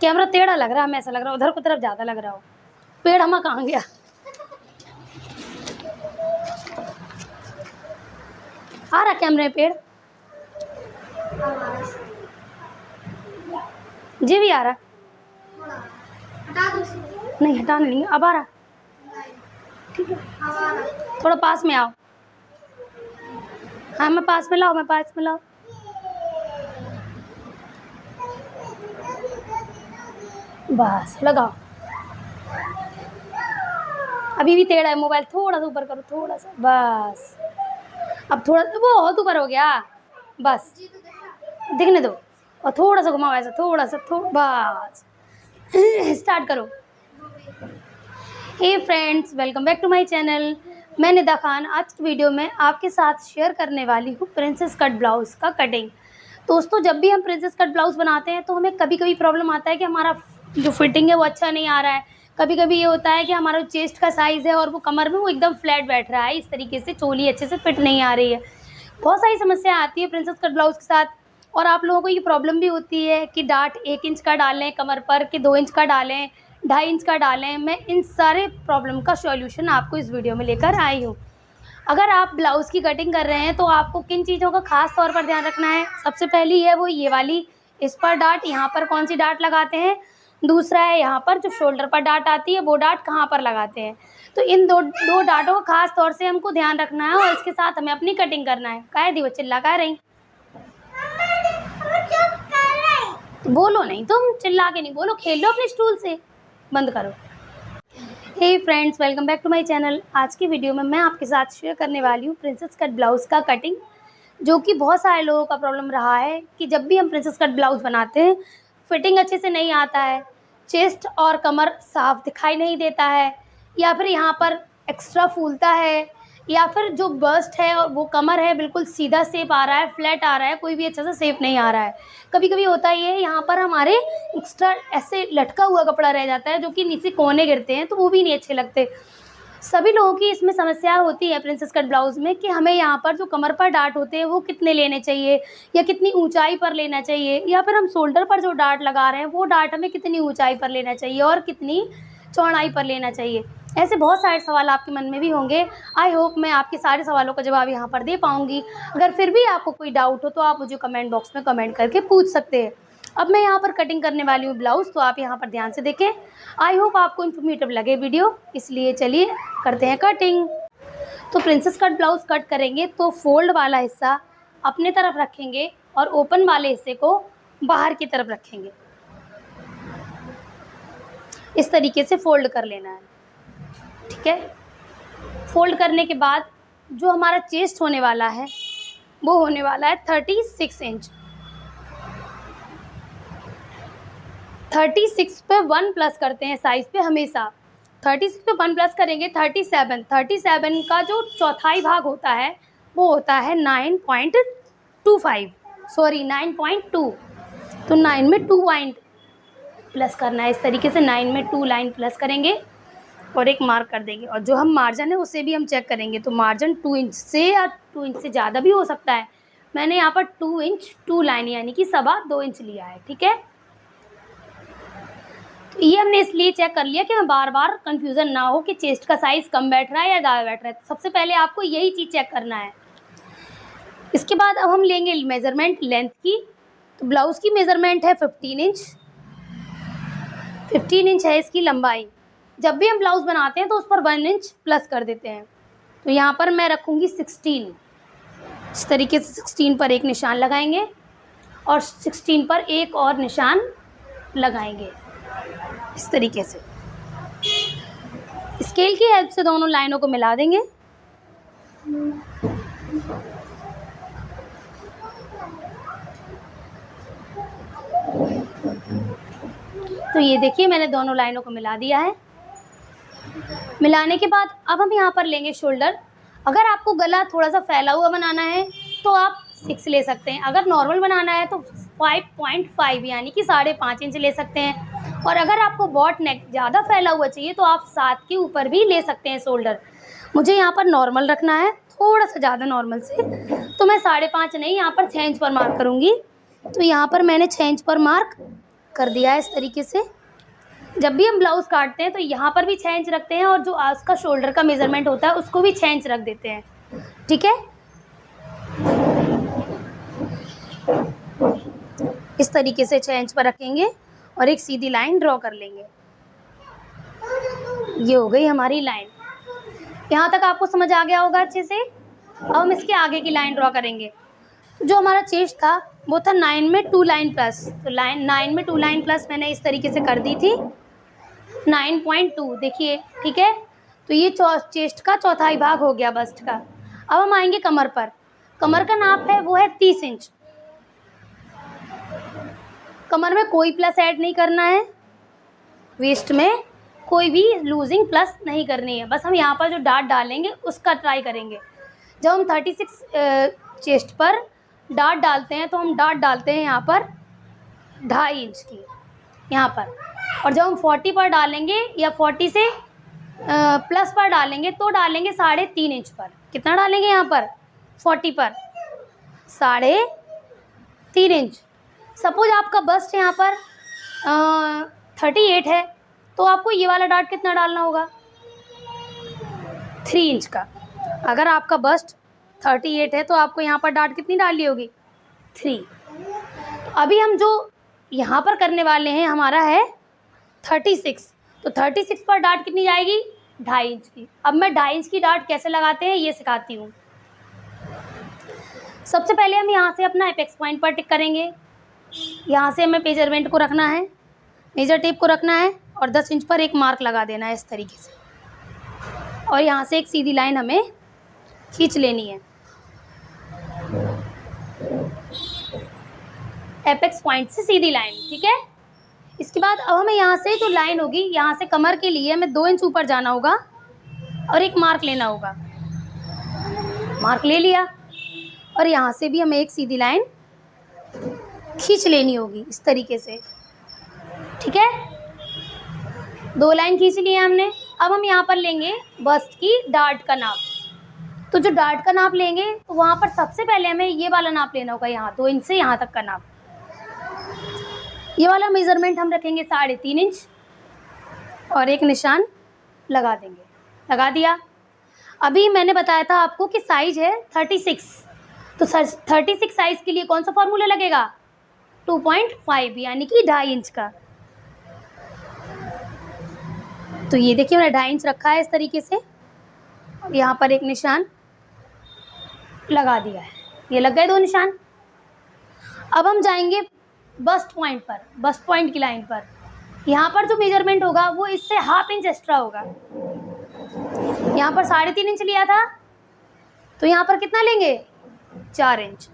Camera टेढ़ा लग रहा है, हमें ऐसा लग रहा है उधर की तरफ ज़्यादा लग रहा हो। पेड़ हमारा कहाँ गया? आ रहा कैमरे में पेड़? जी भी आ रहा। नहीं हटाने नहीं, अब आ रहा। ठीक है, थोड़ा पास में आओ। हाँ मैं पास में लाओ, मैं पास में लाओ। बस लगाओ। अभी भी टेढ़ा है मोबाइल, थोड़ा सा ऊपर करो, थोड़ा सा, बस। अब थोड़ा, वो बहुत ऊपर हो गया, बस दिखने दो। और थोड़ा सा घुमाओ ऐसा, थोड़ा सा, बस। स्टार्ट करो। Hey friends, welcome back to my channel. मैं निदा खान आज की वीडियो में आपके साथ शेयर करने वाली हूँ प्रिंसेस कट ब्लाउज़ का कटिंग। दोस्तों, जब भी हम प्रिंसेस कट ब्लाउज़ बनाते हैं तो हमें कभी कभी प्रॉब्लम आता है कि हमारा जो फिटिंग है वो अच्छा नहीं आ रहा है। कभी कभी ये होता है कि हमारा चेस्ट का साइज़ है और वो कमर में वो एकदम फ्लैट बैठ रहा है, इस तरीके से चोली अच्छे से फिट नहीं आ रही है। बहुत सारी समस्या आती है प्रिंसेस कट ब्लाउज़ के साथ। और आप लोगों को ये प्रॉब्लम भी होती है कि डाट 1 इंच का डालें कमर पर, कि 2 इंच का डालें, 2.5 इंच का डालें। मैं इन सारे प्रॉब्लम का सॉल्यूशन आपको इस वीडियो में लेकर आई हूँ। अगर आप ब्लाउज़ की कटिंग कर रहे हैं तो आपको किन चीज़ों का खास तौर पर ध्यान रखना है। सबसे पहली है वो ये वाली, इस पर डाट, यहाँ पर कौन सी डाट लगाते हैं। दूसरा है यहाँ पर जो शोल्डर पर डाट आती है वो डाट कहाँ पर लगाते हैं। तो इन दो डाटों का खास तौर से हमको ध्यान रखना है और इसके साथ हमें अपनी कटिंग करना है। कह दी वो चिल्ला कह रही, बोलो नहीं, तुम चिल्ला के नहीं बोलो, खेल लो अपने स्टूल से, बंद करो। Hey friends, welcome back to my channel. आज की वीडियो में मैं आपके साथ शेयर करने वाली हूँ प्रिंसेस कट ब्लाउज़ का कटिंग, जो कि बहुत सारे लोगों का प्रॉब्लम रहा है कि जब भी हम प्रिंसेस कट ब्लाउज़ बनाते हैं फिटिंग अच्छे से नहीं आता है, चेस्ट और कमर साफ दिखाई नहीं देता है, या फिर यहाँ पर एक्स्ट्रा फूलता है, या फिर जो बस्ट है और वो कमर है बिल्कुल सीधा शेप आ रहा है, फ्लैट आ रहा है, कोई भी अच्छा सा शेप नहीं आ रहा है। कभी कभी होता ये है यहाँ पर हमारे एक्स्ट्रा ऐसे लटका हुआ कपड़ा रह जाता है जो कि नीचे कोने गिरते हैं, तो वो भी नहीं अच्छे लगते। सभी लोगों की इसमें समस्या होती है प्रिंसेस कट ब्लाउज़ में कि हमें यहाँ पर जो कमर पर डाट होते हैं वो कितने लेने चाहिए, या कितनी ऊंचाई पर लेना चाहिए, या फिर हम शोल्डर पर जो डाट लगा रहे हैं वो डाट हमें कितनी ऊंचाई पर लेना चाहिए और कितनी चौड़ाई पर लेना चाहिए। ऐसे बहुत सारे सवाल आपके मन में भी होंगे। आई होप मैं आपके सारे सवालों का जवाब यहाँ पर दे पाऊँगी। अगर फिर भी आपको कोई डाउट हो तो आप मुझे कमेंट बॉक्स में कमेंट करके पूछ सकते हैं। अब मैं यहाँ पर कटिंग करने वाली हूँ ब्लाउज़, तो आप यहाँ पर ध्यान से देखें। आई होप आपको इन्फॉर्मेटिव लगे वीडियो, इसलिए चलिए करते हैं कटिंग। तो प्रिंसेस कट ब्लाउज़ कट करेंगे तो फोल्ड वाला हिस्सा अपने तरफ रखेंगे और ओपन वाले हिस्से को बाहर की तरफ रखेंगे। इस तरीके से फोल्ड कर लेना है, ठीक है। फोल्ड करने के बाद जो हमारा चेस्ट होने वाला है वो होने वाला है 36 इंच। 36 पे 1 प्लस करते हैं साइज़ पे हमेशा। 36 पे 1 प्लस करेंगे 37 का जो चौथाई भाग होता है वो होता है 9.25, सॉरी 9.2। तो 9 में 2 पॉइंट प्लस करना है, इस तरीके से 9 में 2 लाइन प्लस करेंगे और एक मार्क कर देंगे। और जो हम मार्जिन है उसे भी हम चेक करेंगे, तो मार्जिन 2 इंच से या 2 इंच से ज़्यादा भी हो सकता है। मैंने यहाँ पर 2 इंच 2 लाइन यानी कि 2.25 इंच लिया है, ठीक है। तो ये हमने इसलिए चेक कर लिया कि हमें बार बार कन्फ्यूज़न ना हो कि चेस्ट का साइज़ कम बैठ रहा है या ज़्यादा बैठ रहा है। तो सबसे पहले आपको यही चीज़ चेक करना है। इसके बाद अब हम लेंगे मेज़रमेंट लेंथ की। तो ब्लाउज़ की मेज़रमेंट है 15 इंच। 15 इंच है इसकी लंबाई। जब भी हम ब्लाउज़ बनाते हैं तो उस पर 1 इंच प्लस कर देते हैं। तो यहाँ पर मैं रखूँगी 16। इस तरीके से 16 पर एक निशान लगाएंगे और 16 पर एक और निशान लगाएंगे, इस तरीके से। स्केल की हेल्प से दोनों लाइनों को मिला देंगे। तो ये देखिए मैंने दोनों लाइनों को मिला दिया है। मिलाने के बाद अब हम यहाँ पर लेंगे शोल्डर। अगर आपको गला थोड़ा सा फैला हुआ बनाना है तो आप 6 ले सकते हैं। अगर नॉर्मल बनाना है तो 5.5 यानी कि 5.5 इंच ले सकते हैं। और अगर आपको बॉट नेक ज़्यादा फैला हुआ चाहिए तो आप 7 के ऊपर भी ले सकते हैं शोल्डर। मुझे यहाँ पर नॉर्मल रखना है, थोड़ा सा ज़्यादा नॉर्मल से, तो मैं 5.5 नहीं, यहाँ पर 6 इंच पर मार्क करूँगी। तो यहाँ पर मैंने 6 इंच पर मार्क कर दिया है इस तरीके से। जब भी हम ब्लाउज़ काटते हैं तो यहाँ पर भी 6 इंच रखते हैं और जो उसका शोल्डर का मेज़रमेंट होता है उसको भी 6 इंच रख देते हैं, ठीक है। इस तरीके से 6 इंच पर रखेंगे और एक सीधी लाइन ड्रॉ कर लेंगे। ये हो गई हमारी लाइन। यहाँ तक आपको समझ आ गया होगा अच्छे से। अब हम इसके आगे की लाइन ड्रॉ करेंगे। जो हमारा चेस्ट था वो था 9 में 2 लाइन प्लस, तो 9 में 2 लाइन प्लस मैंने इस तरीके से कर दी थी 9.2, देखिए, ठीक है। तो ये चेस्ट का चौथाई भाग हो गया बस्ट का। अब हम आएंगे कमर पर। कमर का नाप है वो है 30 इंच। कमर में कोई प्लस ऐड नहीं करना है, वेस्ट में कोई भी लूजिंग प्लस नहीं करनी है, बस हम यहाँ पर जो डार्ट डालेंगे उसका ट्राई करेंगे। जब हम 36 चेस्ट पर डार्ट डालते हैं तो हम डार्ट डालते हैं यहाँ पर 2.5 इंच की यहाँ पर, और जब हम 40 पर डालेंगे या 40 से प्लस पर डालेंगे तो डालेंगे 3.5 इंच पर। कितना डालेंगे यहाँ पर? 40 पर 3.5 इंच। सपोज आपका बस्ट यहाँ पर 38 है तो आपको ये वाला डार्ट कितना डालना होगा? 3 इंच का। अगर आपका बस्ट 38 है तो आपको यहाँ पर डार्ट कितनी डालनी होगी? 3। तो अभी हम जो यहाँ पर करने वाले हैं हमारा है 36, तो 36 पर डार्ट कितनी जाएगी? 2.5 इंच की। अब मैं 2.5 इंच की डार्ट कैसे लगाते हैं ये सिखाती हूँ। सबसे पहले हम यहाँ से अपना एपेक्स पॉइंट पर टिक करेंगे। यहाँ से हमें मेजरमेंट को रखना है, मेजर टेप को रखना है और 10 इंच पर एक मार्क लगा देना है इस तरीके से, और यहाँ से एक सीधी लाइन हमें खींच लेनी है एपेक्स पॉइंट से सीधी लाइन, ठीक है। इसके बाद अब हमें यहाँ से जो लाइन होगी, यहाँ से कमर के लिए हमें 2 इंच ऊपर जाना होगा और एक मार्क लेना होगा। मार्क ले लिया और यहाँ से भी हमें एक सीधी लाइन खींच लेनी होगी इस तरीके से, ठीक है। 2 लाइन खींच ली है हमने। अब हम यहाँ पर लेंगे बस्ट की डार्ट का नाप। तो जो डार्ट का नाप लेंगे तो वहाँ पर सबसे पहले हमें ये वाला नाप लेना होगा, यहाँ 2 इंच से यहाँ तक का नाप। ये वाला मेज़रमेंट हम रखेंगे 3.5 इंच और एक निशान लगा देंगे। लगा दिया। अभी मैंने बताया था आपको कि साइज है 36, तो 36 साइज़ के लिए कौन सा फार्मूला लगेगा? 2.5 यानी कि 2.5 इंच का। तो ये देखिए मैंने 2.5 इंच रखा है इस तरीके से, और यहाँ पर एक निशान लगा दिया है। ये लग गए 2 निशान। अब हम जाएंगे बस्ट पॉइंट पर, बस्ट पॉइंट की लाइन पर। यहाँ पर जो मेजरमेंट होगा वो इससे 1/2 इंच एक्स्ट्रा होगा। यहाँ पर 3.5 इंच लिया था तो यहाँ पर कितना लेंगे? 4 इंच।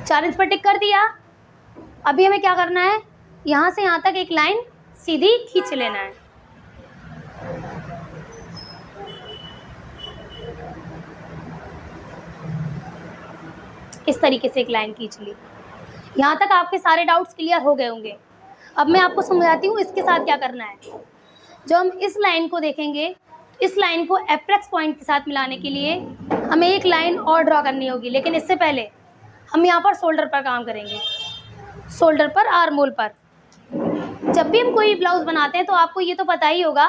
4 इंच पर टिक कर दिया। अभी हमें क्या करना है? यहाँ से यहाँ तक एक लाइन सीधी खींच लेना है। इस तरीके से एक लाइन खींच ली। यहाँ तक आपके सारे डाउट्स क्लियर हो गए होंगे। अब मैं आपको समझाती हूँ इसके साथ क्या करना है। जब हम इस लाइन को देखेंगे, इस लाइन को एपेक्स पॉइंट के साथ मिलाने के लिए हमें एक लाइन और ड्रॉ करनी होगी, लेकिन इससे पहले हम यहाँ पर शोल्डर पर काम करेंगे। शोल्डर पर, आर्म होल पर। जब भी हम कोई ब्लाउज़ बनाते हैं तो आपको ये तो पता ही होगा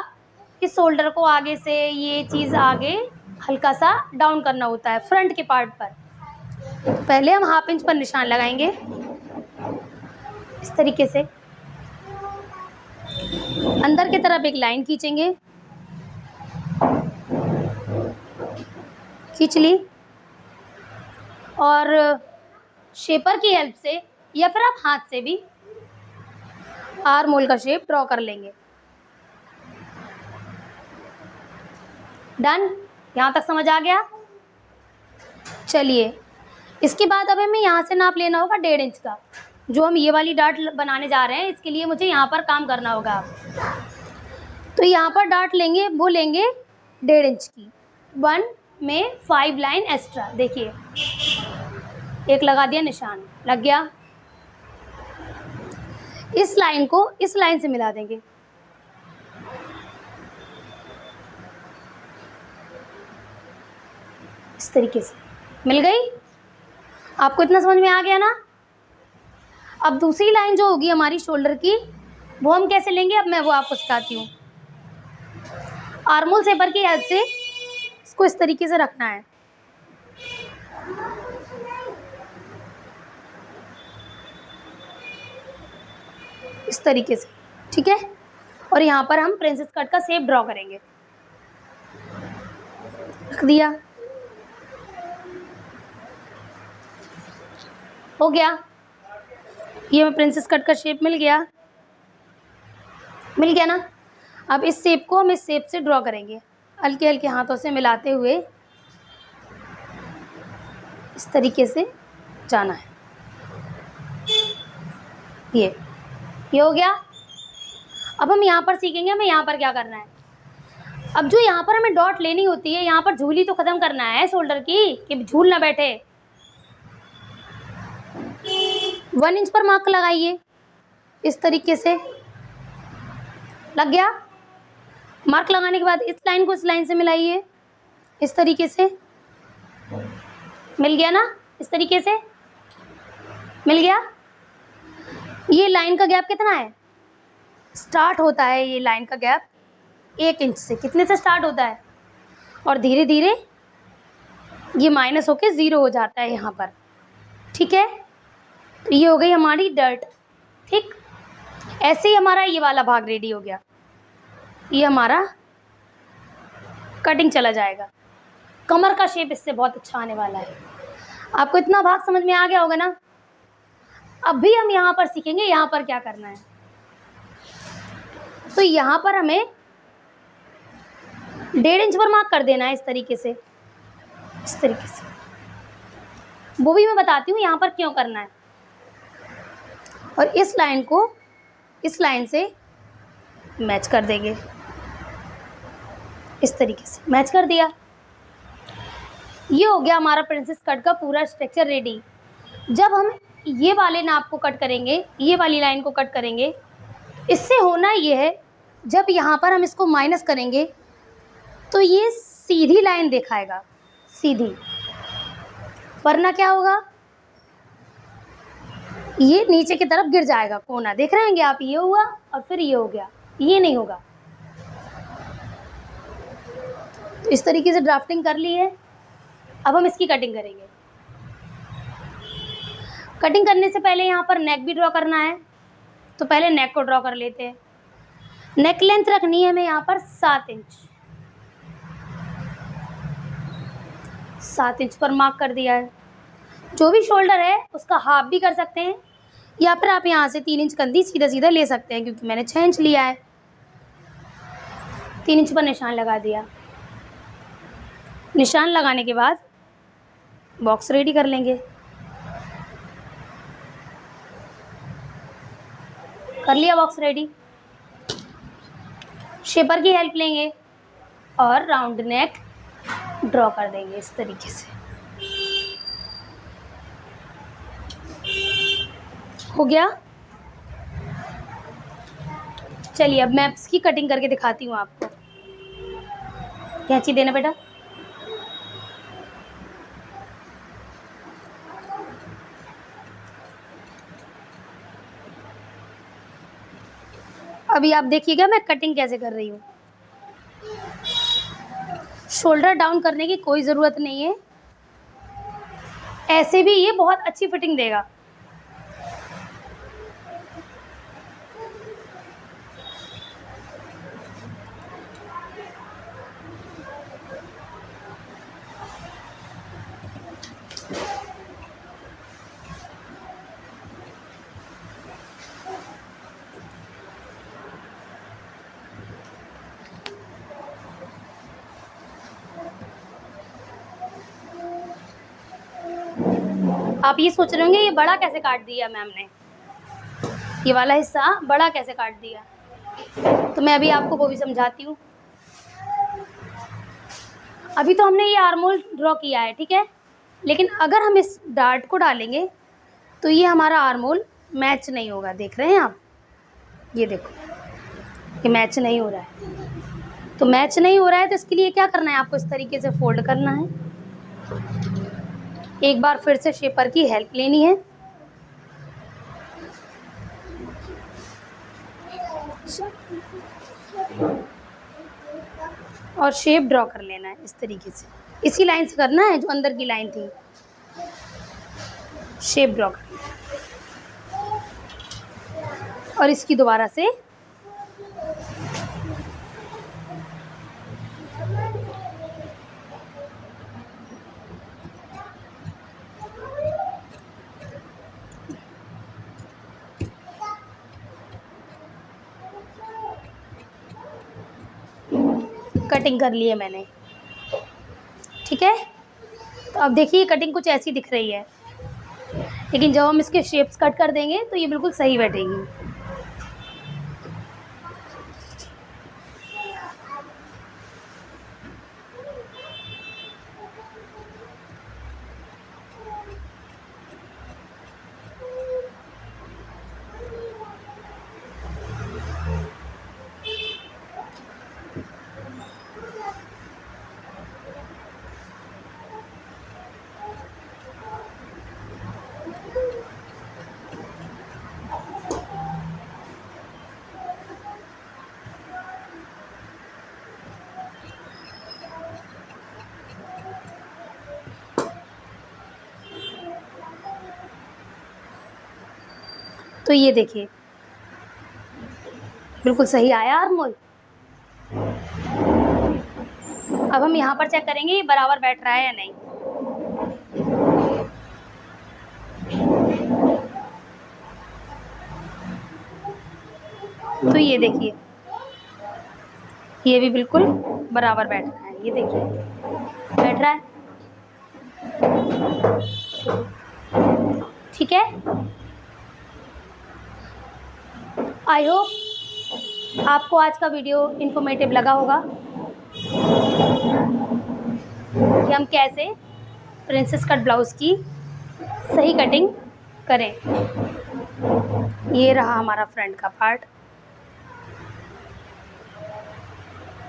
कि शोल्डर को आगे से ये चीज़ आगे हल्का सा डाउन करना होता है फ्रंट के पार्ट पर। पहले हम 1/2 इंच पर निशान लगाएंगे इस तरीके से, अंदर की तरफ एक लाइन खींचेंगे, खींच ली, और शेपर की हेल्प से या फिर आप हाथ से भी आर्म होल का शेप ड्रॉ कर लेंगे। डन। यहाँ तक समझ आ गया? चलिए, इसके बाद अब हमें यहाँ से नाप लेना होगा 1.5 इंच का। जो हम ये वाली डार्ट बनाने जा रहे हैं इसके लिए मुझे यहाँ पर काम करना होगा। तो यहाँ पर डार्ट लेंगे, वो लेंगे 1.5 इंच की। 1 में 5 लाइन एक्स्ट्रा, देखिए एक लगा दिया निशान, लग गया। इस लाइन को इस लाइन से मिला देंगे। इस तरीके से मिल गई। आपको इतना समझ में आ गया ना? अब दूसरी लाइन जो होगी हमारी शोल्डर की, वो हम कैसे लेंगे, अब मैं वो आपको सिखाती हूँ। आर्मोल शेपर की हेल्प से इसको इस तरीके से रखना है, इस तरीके से, ठीक है। और यहाँ पर हम प्रिंसेस कट का शेप ड्रॉ करेंगे। रख दिया, हो गया। ये हमें प्रिंसेस कट का शेप मिल गया ना। अब इस शेप को हम इस शेप से ड्रॉ करेंगे, हल्के हल्के हाथों से मिलाते हुए इस तरीके से जाना है। ये हो गया। अब हम यहाँ पर सीखेंगे हमें यहाँ पर क्या करना है। अब जो यहाँ पर हमें डॉट लेनी होती है, यहाँ पर झूली तो ख़त्म करना है शोल्डर की, कि झूल ना बैठे। 1 इंच पर मार्क लगाइए, इस तरीके से लग गया। मार्क लगाने के बाद इस लाइन को इस लाइन से मिलाइए, इस तरीके से। मिल गया ना, इस तरीके से मिल गया। ये लाइन का गैप कितना है, स्टार्ट होता है ये लाइन का गैप 1 इंच से। कितने से स्टार्ट होता है, और धीरे धीरे ये माइनस होके 0 हो जाता है यहाँ पर, ठीक है। तो ये हो गई हमारी डर्ट, ठीक। ऐसे ही हमारा ये वाला भाग रेडी हो गया। ये हमारा कटिंग चला जाएगा। कमर का शेप इससे बहुत अच्छा आने वाला है। आपको इतना भाग समझ में आ गया होगा ना। अब भी हम यहाँ पर सीखेंगे यहाँ पर क्या करना है। तो यहाँ पर हमें 1.5 इंच पर मार्क कर देना है, इस तरीके से, इस तरीके से। वो भी मैं बताती हूँ यहाँ पर क्यों करना है। और इस लाइन को इस लाइन से मैच कर देंगे, इस तरीके से मैच कर दिया। ये हो गया हमारा प्रिंसेस कट का पूरा स्ट्रक्चर रेडी। जब हम ये वाले नाप को कट करेंगे, ये वाली लाइन को कट करेंगे, इससे होना ये है, जब यहाँ पर हम इसको माइनस करेंगे तो ये सीधी लाइन दिखाएगा, सीधी। वरना क्या होगा, ये नीचे की तरफ गिर जाएगा कोना। देख रहे हैं आप, ये हुआ और फिर ये हो गया, ये नहीं होगा। तो इस तरीके से ड्राफ्टिंग कर ली है। अब हम इसकी कटिंग करेंगे। कटिंग करने से पहले यहाँ पर नेक भी ड्रॉ करना है, तो पहले नेक को ड्रॉ कर लेते हैं। नेक लेंथ रखनी है हमें यहाँ पर 7 इंच। 7 इंच पर मार्क कर दिया है। जो भी शोल्डर है उसका हाफ भी कर सकते हैं, या फिर आप यहाँ से 3 इंच कंधी सीधा सीधा ले सकते हैं, क्योंकि मैंने 6 इंच लिया है। 3 इंच पर निशान लगा दिया। निशान लगाने के बाद बॉक्स रेडी कर लेंगे। कर लिया बॉक्स रेडी। शेपर की हेल्प लेंगे और राउंड नेक ड्रॉ कर देंगे, इस तरीके से। हो गया। चलिए अब मैं इसकी कटिंग करके दिखाती हूँ आपको। कैंची देना बेटा। अभी आप देखिएगा मैं कटिंग कैसे कर रही हूँ। शोल्डर डाउन करने की कोई ज़रूरत नहीं है, ऐसे भी ये बहुत अच्छी फिटिंग देगा। आप ये सोच रहे होंगे ये बड़ा कैसे काट दिया मैम ने, ये वाला हिस्सा बड़ा कैसे काट दिया। तो मैं अभी आपको वो भी समझाती हूँ। अभी तो हमने ये आर्मोल ड्रॉ किया है, ठीक है, लेकिन अगर हम इस डार्ट को डालेंगे तो ये हमारा आर्मोल मैच नहीं होगा। देख रहे हैं आप, ये देखो, ये मैच नहीं हो रहा है। तो मैच नहीं हो रहा है तो इसके लिए क्या करना है, आपको इस तरीके से फोल्ड करना है। एक बार फिर से शेपर की हेल्प लेनी है। और शेप ड्रॉ कर लेना है इस तरीके से, इसी लाइन से करना है जो अंदर की लाइन थी, शेप ड्रॉ करना है। और इसकी दोबारा से कटिंग कर ली है मैंने, ठीक है। तो अब देखिए कटिंग कुछ ऐसी दिख रही है, लेकिन जब हम इसके शेप्स कट कर देंगे तो ये बिल्कुल सही बैठेगी। तो ये देखिए बिल्कुल सही आया आर्मोल। अब हम यहाँ पर चेक करेंगे ये बराबर बैठ रहा है या नहीं। तो ये देखिए ये भी बिल्कुल बराबर बैठ रहा है, ये देखिए बैठ रहा है, ठीक है। आई होप आपको आज का वीडियो इन्फॉर्मेटिव लगा होगा कि हम कैसे प्रिंसेस कट ब्लाउज़ की सही कटिंग करें। ये रहा हमारा फ्रंट का पार्ट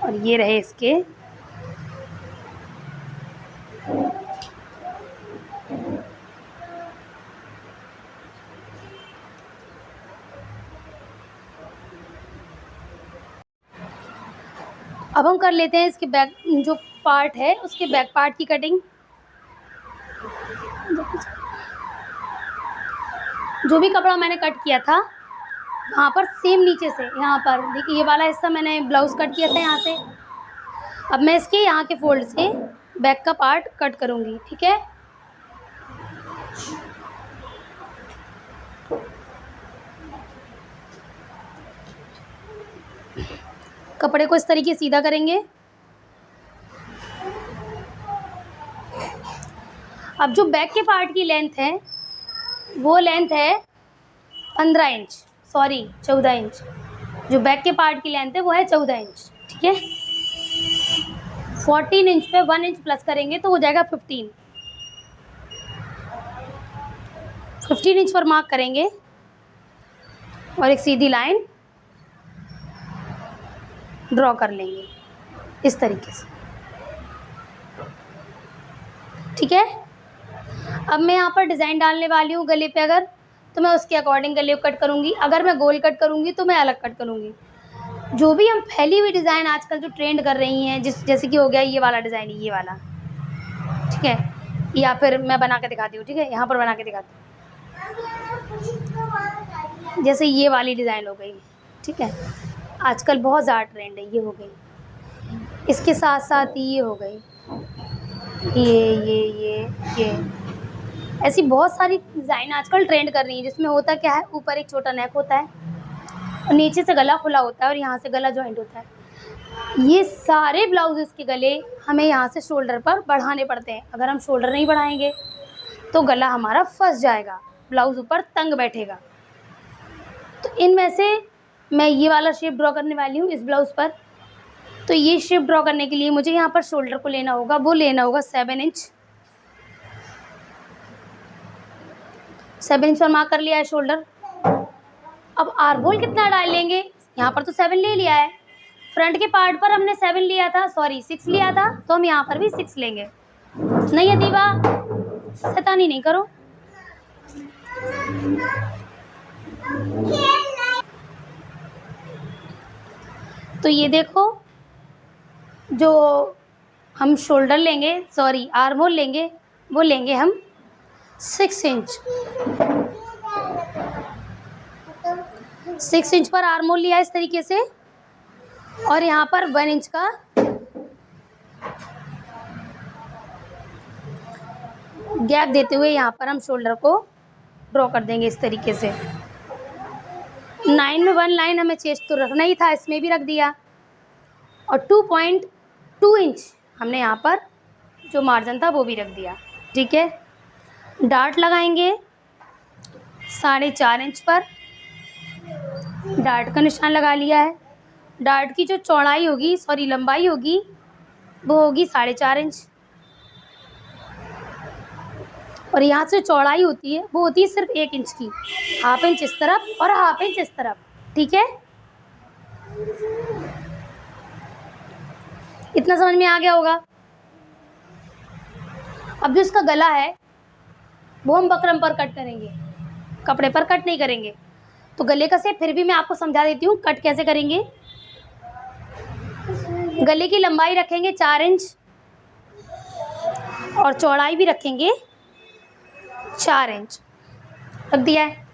और ये रहे इसके अब हम कर लेते हैं इसके बैक जो पार्ट है उसके बैक पार्ट की कटिंग। जो भी कपड़ा मैंने कट किया था वहाँ पर सेम नीचे से यहाँ पर देखिए ये वाला हिस्सा मैंने ब्लाउज़ कट किया था यहाँ से। अब मैं इसके यहाँ के फोल्ड से बैक का पार्ट कट करूँगी, ठीक है। कपड़े को इस तरीके सीधा करेंगे। अब जो बैक के पार्ट की लेंथ है वो लेंथ है 15 इंच, सॉरी 14 इंच। जो बैक के पार्ट की लेंथ है वो है 14 इंच, ठीक है। 14 इंच पे 1 इंच प्लस करेंगे तो हो जाएगा 15 इंच पर मार्क करेंगे और एक सीधी लाइन ड्रॉ कर लेंगे इस तरीके से, ठीक है। अब मैं यहाँ पर डिज़ाइन डालने वाली हूँ गले पे, अगर तो मैं उसके अकॉर्डिंग गले को कट करूँगी, अगर मैं गोल कट करूँगी तो मैं अलग कट करूँगी। जो भी हम फैली हुई डिज़ाइन आजकल जो ट्रेंड कर रही हैं जैसे कि हो गया ये वाला डिज़ाइन, ये वाला, ठीक है, या फिर मैं बना के दिखाती हूँ, ठीक है। यहाँ पर बना के दिखाती हूँ, जैसे ये वाली डिज़ाइन हो गई, ठीक है। आजकल बहुत ज़्यादा ट्रेंड है, ये हो गई, इसके साथ साथ ये हो गई, ये ऐसी बहुत सारी डिज़ाइन आजकल ट्रेंड कर रही हैं जिसमें होता क्या है, ऊपर एक छोटा नेक होता है और नीचे से गला खुला होता है और यहाँ से गला जॉइंट होता है। ये सारे ब्लाउजेस के गले हमें यहाँ से शोल्डर पर बढ़ाने पड़ते हैं। अगर हम शोल्डर नहीं बढ़ाएंगे तो गला हमारा फंस जाएगा, ब्लाउज़ ऊपर तंग बैठेगा। तो इनमें से मैं ये वाला शेप ड्रॉ करने वाली हूँ इस ब्लाउज़ पर। तो ये शेप ड्रॉ करने के लिए मुझे यहाँ पर शोल्डर को लेना होगा, वो लेना होगा 7 इंच। 7 इंच पर मार्क कर लिया है शोल्डर। अब आर्महोल कितना डाल लेंगे, यहाँ पर तो 7 ले लिया है, फ्रंट के पार्ट पर हमने 7 लिया था, सॉरी 6 लिया था, तो हम यहाँ पर भी 6 लेंगे। नहीं अदीबा शैतानी नहीं करो। तो ये देखो, जो हम शोल्डर लेंगे, सॉरी आर्म होल लेंगे, वो लेंगे हम 6 इंच। 6 इंच पर आर्म होल लिया इस तरीके से, और यहाँ पर 1 इंच का गैप देते हुए यहाँ पर हम शोल्डर को ड्रॉ कर देंगे इस तरीके से। 9 में 1 लाइन हमें चेस्ट तो रखना ही था, इसमें भी रख दिया, और 2.2 इंच हमने यहाँ पर जो मार्जिन था वो भी रख दिया। ठीक है, डार्ट लगाएंगे 4.5 इंच पर, डार्ट का निशान लगा लिया है। डार्ट की जो चौड़ाई होगी, सॉरी लंबाई होगी, वो होगी 4.5 इंच, और यहाँ से चौड़ाई होती है वो होती है सिर्फ 1 इंच की, 1/2 इंच इस तरफ और 1/2 इंच इस तरफ। ठीक है, इतना समझ में आ गया होगा। अब जो इसका गला है वो हम बकरम पर कट करेंगे, कपड़े पर कट नहीं करेंगे। तो गले का शेप फिर भी मैं आपको समझा देती हूँ कट कैसे करेंगे। गले की लंबाई रखेंगे 4 इंच और चौड़ाई भी रखेंगे 4 इंच, रख दिया है।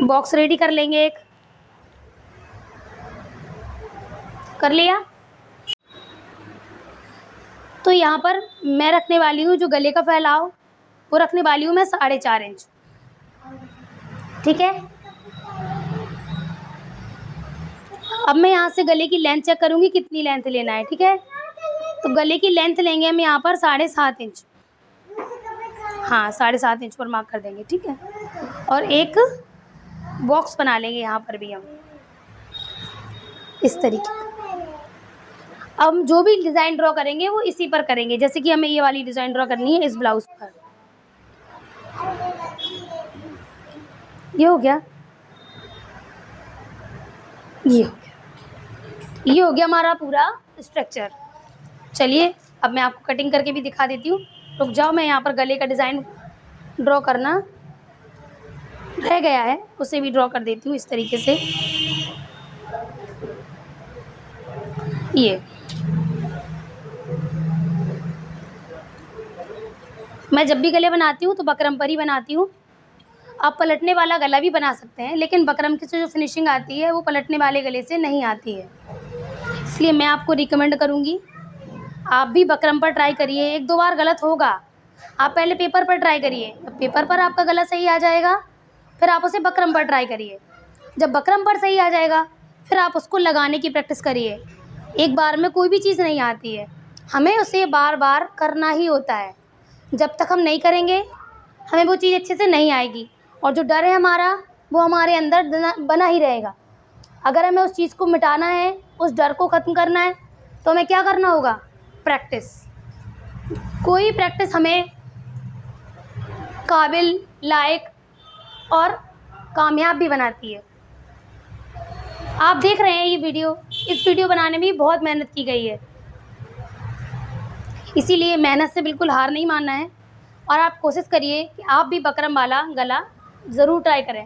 बॉक्स रेडी कर लेंगे, एक कर लिया। तो यहाँ पर मैं रखने वाली हूँ जो गले का फैलाव, वो रखने वाली हूँ मैं 4.5 इंच। ठीक है, अब मैं यहाँ से गले की लेंथ चेक करूँगी कितनी लेंथ लेना है। ठीक है, तो गले की लेंथ लेंगे हम यहाँ पर 7.5 इंच, हाँ 7.5 इंच पर मार्क कर देंगे। ठीक है, और एक बॉक्स बना लेंगे यहाँ पर भी हम इस तरीके। अब जो भी डिज़ाइन ड्रॉ करेंगे वो इसी पर करेंगे, जैसे कि हमें ये वाली डिज़ाइन ड्रॉ करनी है इस ब्लाउज़ पर। ये हो गया, ये हो गया, ये हो गया हमारा पूरा स्ट्रक्चर। चलिए अब मैं आपको कटिंग करके भी दिखा देती हूँ। रुक जाओ, मैं यहाँ पर गले का डिज़ाइन ड्रॉ करना रह गया है, उसे भी ड्रॉ कर देती हूँ इस तरीके से। ये मैं जब भी गले बनाती हूँ तो बकरम पर ही बनाती हूँ। आप पलटने वाला गला भी बना सकते हैं, लेकिन बकरम की जो फिनिशिंग आती है वो पलटने वाले गले से नहीं आती है, इसलिए मैं आपको रिकमेंड करूँगी आप भी बकरम पर ट्राई करिए। 1-2 बार गलत होगा, आप पहले पेपर पर ट्राई करिए, जब पेपर पर आपका गला सही आ जाएगा फिर आप उसे बकरम पर ट्राई करिए। जब बकरम पर सही आ जाएगा फिर आप उसको लगाने की प्रैक्टिस करिए। एक बार में कोई भी चीज़ नहीं आती है, हमें उसे बार बार करना ही होता है। जब तक हम नहीं करेंगे हमें वो चीज़ अच्छे से नहीं आएगी, और जो डर है हमारा वो हमारे अंदर बना ही रहेगा। अगर हमें उस चीज़ को मिटाना है, उस डर को ख़त्म करना है, तो हमें क्या करना होगा? प्रैक्टिस। कोई प्रैक्टिस हमें काबिल, लायक और कामयाब भी बनाती है। आप देख रहे हैं ये वीडियो, इस वीडियो बनाने में बहुत मेहनत की गई है, इसीलिए मेहनत से बिल्कुल हार नहीं मानना है, और आप कोशिश करिए कि आप भी बकरम वाला गला ज़रूर ट्राई करें।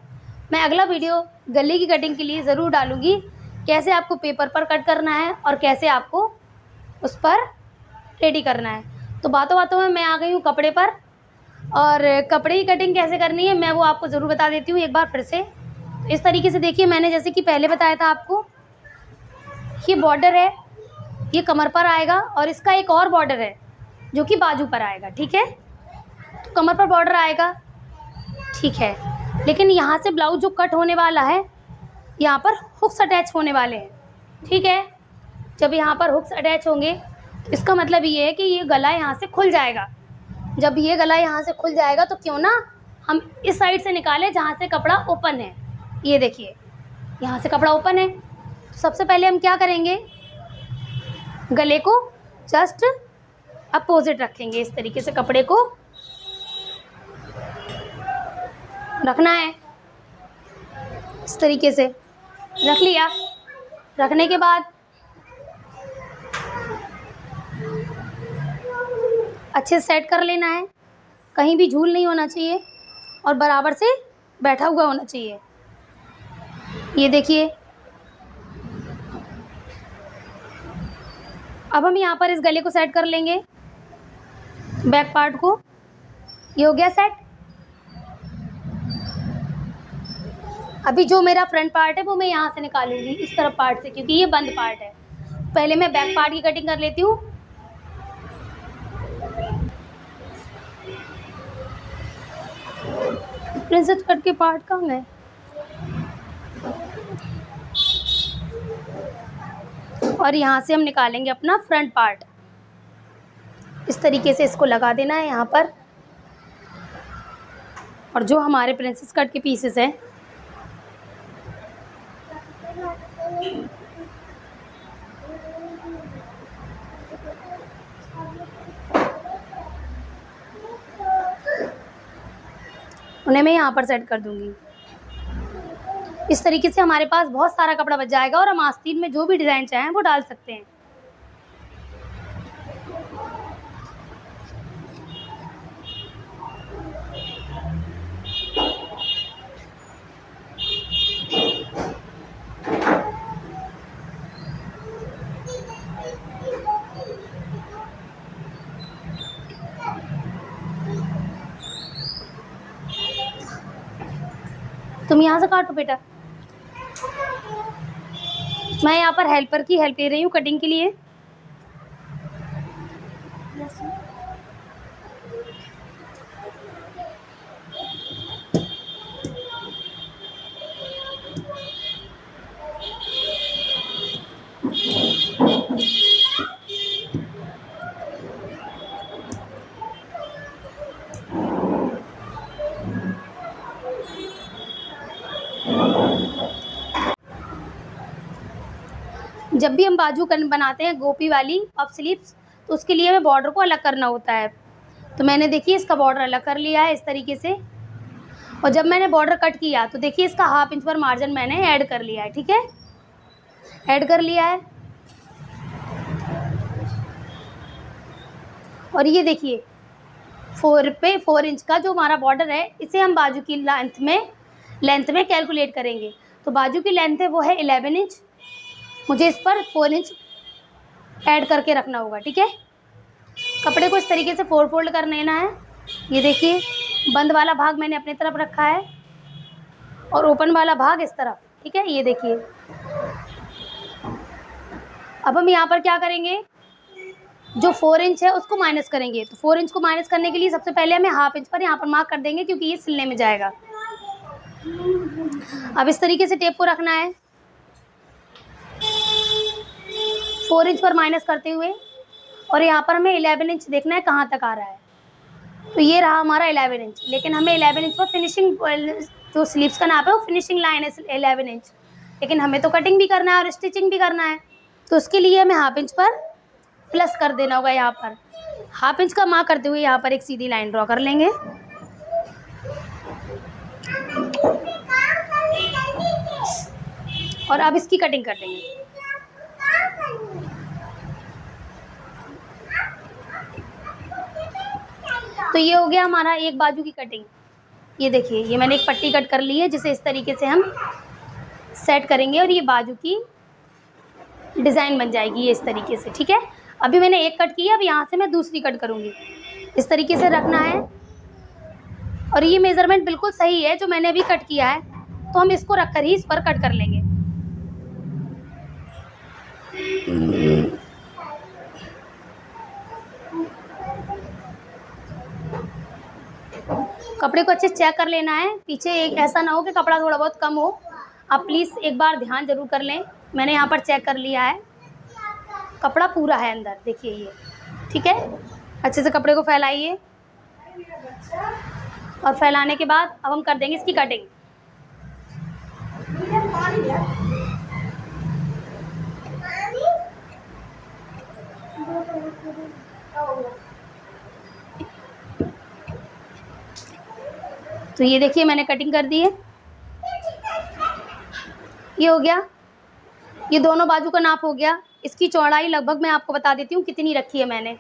मैं अगला वीडियो गले की कटिंग के लिए ज़रूर डालूँगी, कैसे आपको पेपर पर कट करना है और कैसे आपको उस पर रेडी करना है। तो बातों बातों में मैं आ गई हूँ कपड़े पर, और कपड़े की कटिंग कैसे करनी है मैं वो आपको ज़रूर बता देती हूँ एक बार फिर से। इस तरीके से देखिए, मैंने जैसे कि पहले बताया था आपको, ये बॉर्डर है, ये कमर पर आएगा, और इसका एक और बॉर्डर है जो कि बाजू पर आएगा। ठीक है, तो कमर पर बॉर्डर आएगा, ठीक है, लेकिन यहाँ से ब्लाउज जो कट होने वाला है यहाँ पर हुक्स अटैच होने वाले हैं। ठीक है, जब यहाँ पर हुक्स अटैच होंगे तो इसका मतलब ये है कि ये गला यहाँ से खुल जाएगा। जब ये गला यहाँ से खुल जाएगा तो क्यों ना हम इस साइड से निकालें जहाँ से कपड़ा ओपन है। ये देखिए, यहाँ से कपड़ा ओपन है, तो सबसे पहले हम क्या करेंगे, गले को जस्ट अपोजिट रखेंगे। इस तरीके से कपड़े को रखना है, इस तरीके से रख लिया। रखने के बाद अच्छे से सेट कर लेना है, कहीं भी झूल नहीं होना चाहिए और बराबर से बैठा हुआ होना चाहिए। ये देखिए, अब हम यहाँ पर इस गले को सेट कर लेंगे, बैक पार्ट को। ये हो गया सेट। अभी जो मेरा फ्रंट पार्ट है वो मैं यहाँ से निकालूंगी इस तरफ पार्ट से, क्योंकि ये बंद पार्ट है। पहले मैं बैक पार्ट की कटिंग कर लेती हूँ। प्रिंसेस कट के पार्ट कहाँ गए? और यहाँ से हम निकालेंगे अपना फ्रंट पार्ट। इस तरीके से इसको लगा देना है यहाँ पर। और जो हमारे प्रिंसेस कट के पीसेस हैं उन्हें मैं यहाँ पर सेट कर दूँगी। इस तरीके से हमारे पास बहुत सारा कपड़ा बच जाएगा और हम आस्तीन में जो भी डिज़ाइन चाहें वो डाल सकते हैं। तुम यहाँ से काटो बेटा, मैं यहाँ पर हेल्पर की हेल्प ले रही हूँ कटिंग के लिए। जब भी हम बाजू बनाते हैं गोपी वाली पफ स्लीव्स, तो उसके लिए हमें बॉर्डर को अलग करना होता है। तो मैंने देखिए इसका बॉर्डर अलग कर लिया है इस तरीके से। और जब मैंने बॉर्डर कट किया तो देखिए इसका 1/2 इंच पर मार्जिन मैंने ऐड कर लिया है। ठीक है, ऐड कर लिया है। और ये देखिए 4 इंच का जो हमारा बॉर्डर है, इसे हम बाजू की लेंथ में कैलकुलेट करेंगे। तो बाजू की लेंथ है वो है 11 इंच। मुझे इस पर 4 इंच ऐड करके रखना होगा। ठीक है, कपड़े को इस तरीके से फोल्ड कर लेना है। ये देखिए बंद वाला भाग मैंने अपनी तरफ रखा है और ओपन वाला भाग इस तरफ। ठीक है, ये देखिए। अब हम यहाँ पर क्या करेंगे, जो 4 इंच है उसको माइनस करेंगे। तो 4 इंच को माइनस करने के लिए सबसे पहले हमें 1/2 इंच पर यहाँ पर मार्क कर देंगे, क्योंकि ये सिलने में जाएगा। अब इस तरीके से टेप को रखना है 4 इंच पर माइनस करते हुए। और यहाँ पर हमें 11 इंच देखना है कहाँ तक आ रहा है। तो ये रहा हमारा 11 इंच, लेकिन हमें 11 इंच पर फिनिशिंग जो स्लीव्स का नाप है वो फिनिशिंग लाइन है 11 इंच, लेकिन हमें तो कटिंग भी करना है और स्टिचिंग भी करना है। तो उसके लिए हमें 1/2 इंच पर प्लस कर देना होगा। यहाँ पर 1/2 इंच का मार्क करते हुए यहाँ पर एक सीधी लाइन ड्रॉ कर लेंगे। और अब इसकी कटिंग कर देंगे। तो ये हो गया हमारा एक बाजू की कटिंग। ये देखिए ये मैंने एक पट्टी कट कर ली है, जिसे इस तरीके से हम सेट करेंगे और ये बाजू की डिज़ाइन बन जाएगी ये इस तरीके से। ठीक है, अभी मैंने एक कट किया, अब यहाँ से मैं दूसरी कट करूँगी। इस तरीके से रखना है और ये मेज़रमेंट बिल्कुल सही है जो मैंने अभी कट किया है, तो हम इसको रख कर ही इस पर कट कर लेंगे। कपड़े को अच्छे से चेक कर लेना है पीछे, एक ऐसा ना हो कि कपड़ा थोड़ा बहुत कम हो। आप प्लीज़ एक बार ध्यान ज़रूर कर लें। मैंने यहाँ पर चेक कर लिया है, कपड़ा पूरा है अंदर, देखिए ये। ठीक है, अच्छे से कपड़े को फैलाइए और फैलाने के बाद अब हम कर देंगे इसकी कटिंग। तो ये देखिए मैंने कटिंग कर दी है, ये हो गया। ये दोनों बाजू का नाप हो गया। इसकी चौड़ाई लगभग मैं आपको बता देती हूँ कितनी रखी है मैंने।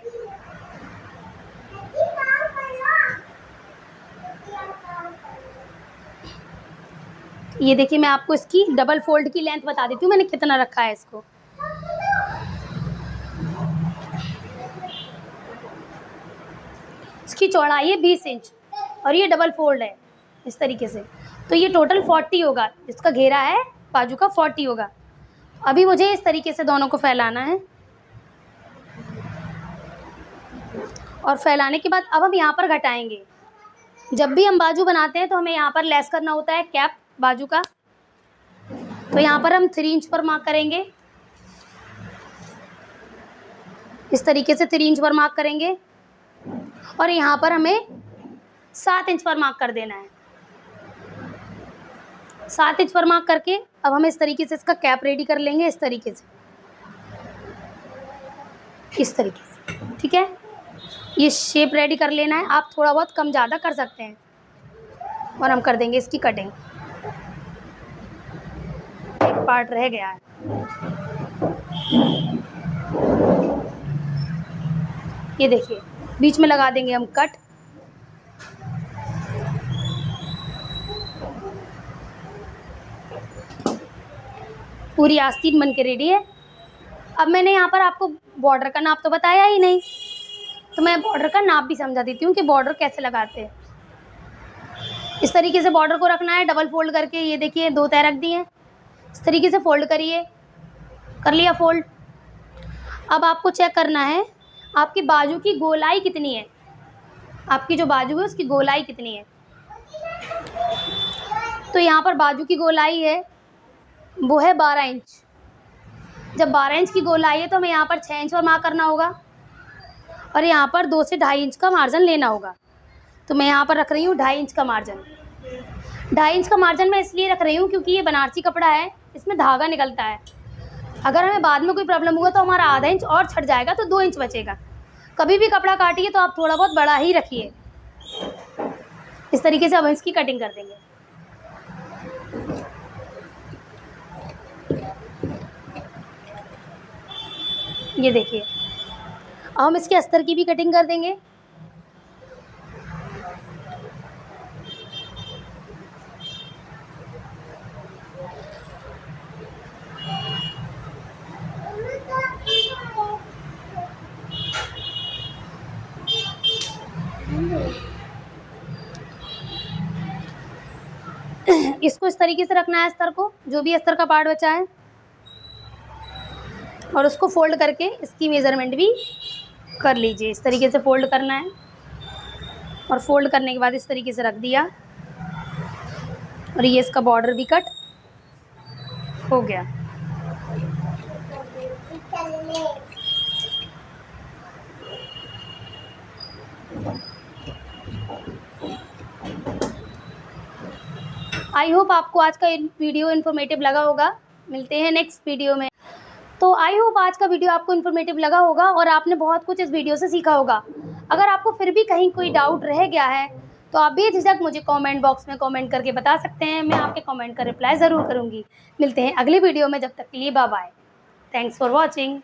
ये देखिए मैं आपको इसकी डबल फोल्ड की लेंथ बता देती हूँ मैंने कितना रखा है इसको। इसकी चौड़ाई है 20 इंच और ये डबल फोल्ड है इस तरीके से, तो ये टोटल 40 होगा। इसका घेरा है बाजू का 40 होगा। अभी मुझे इस तरीके से दोनों को फैलाना है और फैलाने के बाद अब हम यहाँ पर घटाएंगे। जब भी हम बाजू बनाते हैं तो हमें यहाँ पर लेस करना होता है कैप बाजू का, तो यहाँ पर हम 3 इंच पर मार्क करेंगे। इस तरीके से 3 इंच पर मार्क करेंगे और यहाँ पर हमें 7 इंच पर मार्क कर देना है। 7 इंच पर मार्क करके अब हम इस तरीके से इसका कैप रेडी कर लेंगे, इस तरीके से, इस तरीके से, ठीक है। ये शेप रेडी कर लेना है। आप थोड़ा बहुत कम ज़्यादा कर सकते हैं और हम कर देंगे इसकी कटिंग। एक पार्ट रह गया है, ये देखिए, बीच में लगा देंगे हम कट। पूरी आस्तीन बन के रेडी है। अब मैंने यहाँ पर आपको बॉर्डर का नाप तो बताया ही नहीं, तो मैं बॉर्डर का नाप भी समझा देती हूँ कि बॉर्डर कैसे लगाते हैं। इस तरीके से बॉर्डर को रखना है डबल फोल्ड करके। ये देखिए 2 तह रख दी हैं, इस तरीके से फोल्ड करिए, कर लिया फोल्ड। अब आपको चेक करना है आपकी बाजू की गोलाई कितनी है, आपकी जो बाजू है उसकी गोलाई कितनी है। तो यहाँ पर बाजू की गोलाई है वो है 12 इंच। जब 12 इंच की गोलाई है तो हमें यहाँ पर 6 इंच पर मार्क करना होगा और यहाँ पर 2 से 2.5 इंच का मार्जिन लेना होगा। तो मैं यहाँ पर रख रही हूँ 2.5 इंच का मार्जिन। 2.5 इंच का मार्जिन मैं इसलिए रख रही हूँ क्योंकि ये बनारसी कपड़ा है, इसमें धागा निकलता है। अगर हमें बाद में कोई प्रॉब्लम हुआ तो हमारा आधा इंच और छट जाएगा, तो 2 इंच बचेगा। कभी भी कपड़ा काटिए तो आप थोड़ा बहुत बड़ा ही रखिए। इस तरीके से अब इसकी कटिंग कर देंगे। ये देखिए, अब हम इसके अस्तर की भी कटिंग कर देंगे। इसको इस तरीके से रखना है अस्तर को, जो भी अस्तर का पार्ट बचा है, और उसको फोल्ड करके इसकी मेज़रमेंट भी कर लीजिए। इस तरीके से फोल्ड करना है और फोल्ड करने के बाद इस तरीके से रख दिया और ये इसका बॉर्डर भी कट हो गया। आई होप आपको आज का वीडियो इन्फॉर्मेटिव लगा होगा। मिलते हैं नेक्स्ट वीडियो में। तो आई होप आज का वीडियो आपको इन्फॉर्मेटिव लगा होगा और आपने बहुत कुछ इस वीडियो से सीखा होगा। अगर आपको फिर भी कहीं कोई डाउट रह गया है तो आप बेझिझक मुझे कमेंट बॉक्स में कमेंट करके बता सकते हैं। मैं आपके कमेंट का रिप्लाई ज़रूर करूँगी। मिलते हैं अगली वीडियो में, जब तक के लिए bye bye. Thanks for watching.